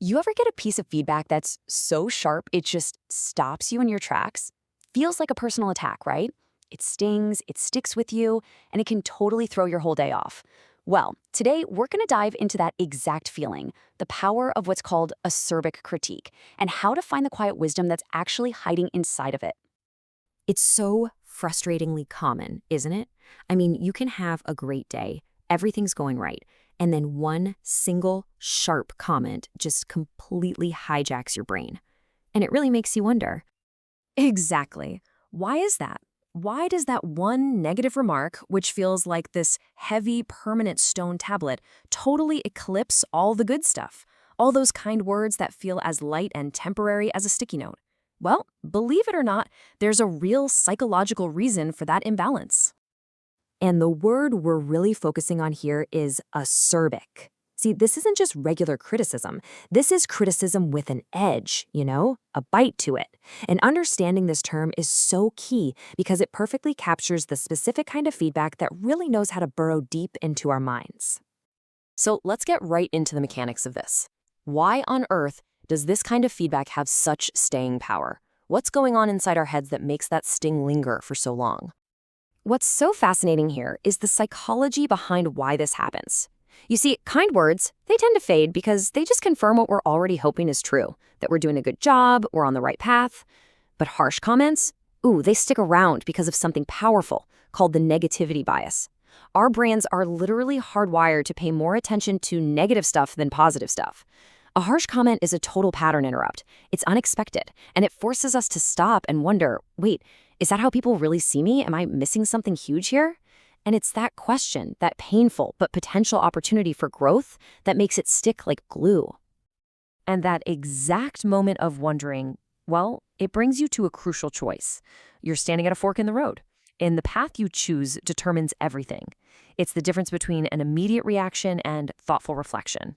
You ever get a piece of feedback that's so sharp it just stops you in your tracks? Feels like a personal attack, right? It stings, it sticks with you, and it can totally throw your whole day off. Well, today we're going to dive into that exact feeling, the power of what's called acerbic critique, and how to find the quiet wisdom that's actually hiding inside of it. It's so frustratingly common, isn't it? I mean, you can have a great day, everything's going right, and then one single sharp comment just completely hijacks your brain. And it really makes you wonder. Exactly. Why is that? Why does that one negative remark, which feels like this heavy, permanent stone tablet, totally eclipse all the good stuff? All those kind words that feel as light and temporary as a sticky note? Well, believe it or not, there's a real psychological reason for that imbalance. And the word we're really focusing on here is acerbic. See, this isn't just regular criticism. This is criticism with an edge, a bite to it. And understanding this term is so key because it perfectly captures the specific kind of feedback that really knows how to burrow deep into our minds. So let's get right into the mechanics of this. Why on earth does this kind of feedback have such staying power? What's going on inside our heads that makes that sting linger for so long? What's so fascinating here is the psychology behind why this happens. You see, kind words, they tend to fade because they just confirm what we're already hoping is true, that we're doing a good job, we're on the right path. But harsh comments, they stick around because of something powerful called the negativity bias. Our brains are literally hardwired to pay more attention to negative stuff than positive stuff. A harsh comment is a total pattern interrupt. It's unexpected, and it forces us to stop and wonder, wait, is that how people really see me? Am I missing something huge here? And it's that question, that painful but potential opportunity for growth, that makes it stick like glue. And that exact moment of wondering, well, it brings you to a crucial choice. You're standing at a fork in the road, and the path you choose determines everything. It's the difference between an immediate reaction and thoughtful reflection.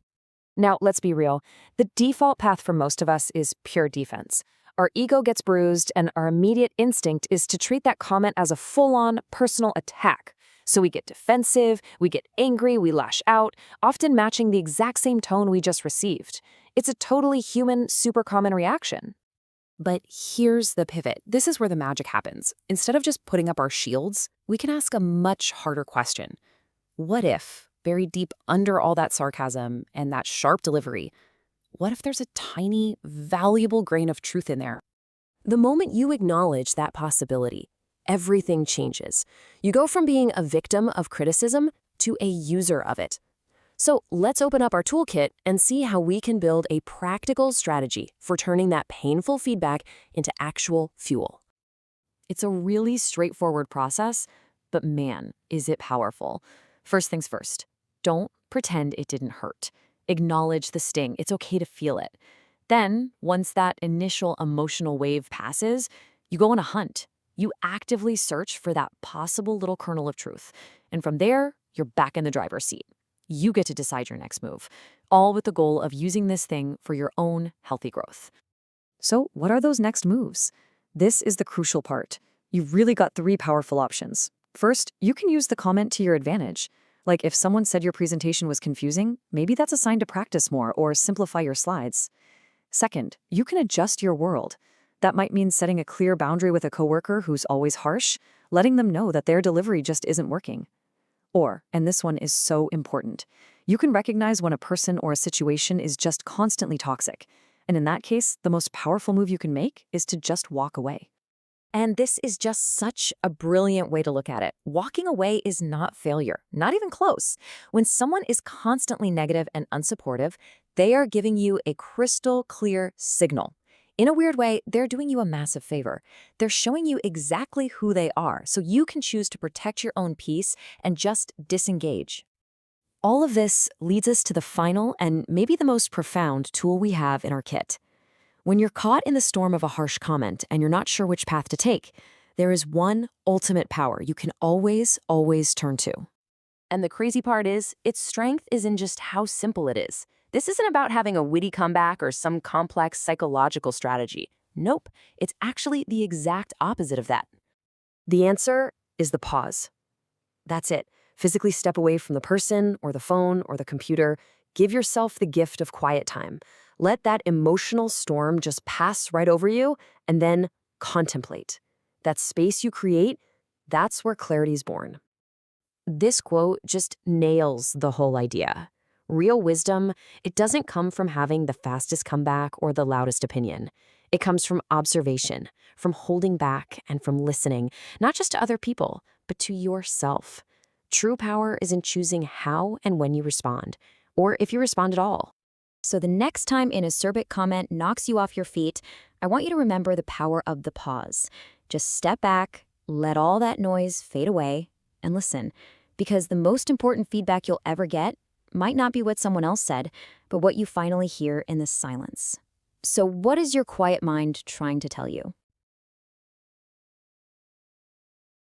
Now, let's be real. The default path for most of us is pure defense. Our ego gets bruised, and our immediate instinct is to treat that comment as a full-on personal attack. So we get defensive, we get angry, we lash out, often matching the exact same tone we just received. It's a totally human, super common reaction. But here's the pivot. This is where the magic happens. Instead of just putting up our shields, we can ask a much harder question. What if, buried deep under all that sarcasm and that sharp delivery, what if there's a tiny, valuable grain of truth in there? The moment you acknowledge that possibility, everything changes. You go from being a victim of criticism to a user of it. So let's open up our toolkit and see how we can build a practical strategy for turning that painful feedback into actual fuel. It's a really straightforward process, but man, is it powerful. First things first, don't pretend it didn't hurt. Acknowledge the sting. It's okay to feel it. Then, once that initial emotional wave passes, you go on a hunt. You actively search for that possible little kernel of truth. And from there, you're back in the driver's seat. You get to decide your next move, all with the goal of using this thing for your own healthy growth. So, what are those next moves? This is the crucial part. You've really got three powerful options. First, you can use the comment to your advantage. Like if someone said your presentation was confusing, maybe that's a sign to practice more or simplify your slides. Second, you can adjust your world. That might mean setting a clear boundary with a coworker who's always harsh, letting them know that their delivery just isn't working. Or, and this one is so important, you can recognize when a person or a situation is just constantly toxic. And in that case, the most powerful move you can make is to just walk away. And this is just such a brilliant way to look at it. Walking away is not failure, not even close. When someone is constantly negative and unsupportive, they are giving you a crystal clear signal. In a weird way, they're doing you a massive favor. They're showing you exactly who they are, so you can choose to protect your own peace and just disengage. All of this leads us to the final and maybe the most profound tool we have in our kit. When you're caught in the storm of a harsh comment and you're not sure which path to take, there is one ultimate power you can always turn to. And the crazy part is, its strength is in just how simple it is. This isn't about having a witty comeback or some complex psychological strategy. Nope, it's actually the exact opposite of that. The answer is the pause. That's it. Physically step away from the person or the phone or the computer. Give yourself the gift of quiet time. Let that emotional storm just pass right over you, and then contemplate. That space you create, that's where clarity's born. This quote just nails the whole idea. Real wisdom, it doesn't come from having the fastest comeback or the loudest opinion. It comes from observation, from holding back, and from listening, not just to other people, but to yourself. True power is in choosing how and when you respond, or if you respond at all. So the next time an acerbic comment knocks you off your feet, I want you to remember the power of the pause. Just step back, let all that noise fade away, and listen. Because the most important feedback you'll ever get might not be what someone else said, but what you finally hear in the silence. So what is your quiet mind trying to tell you?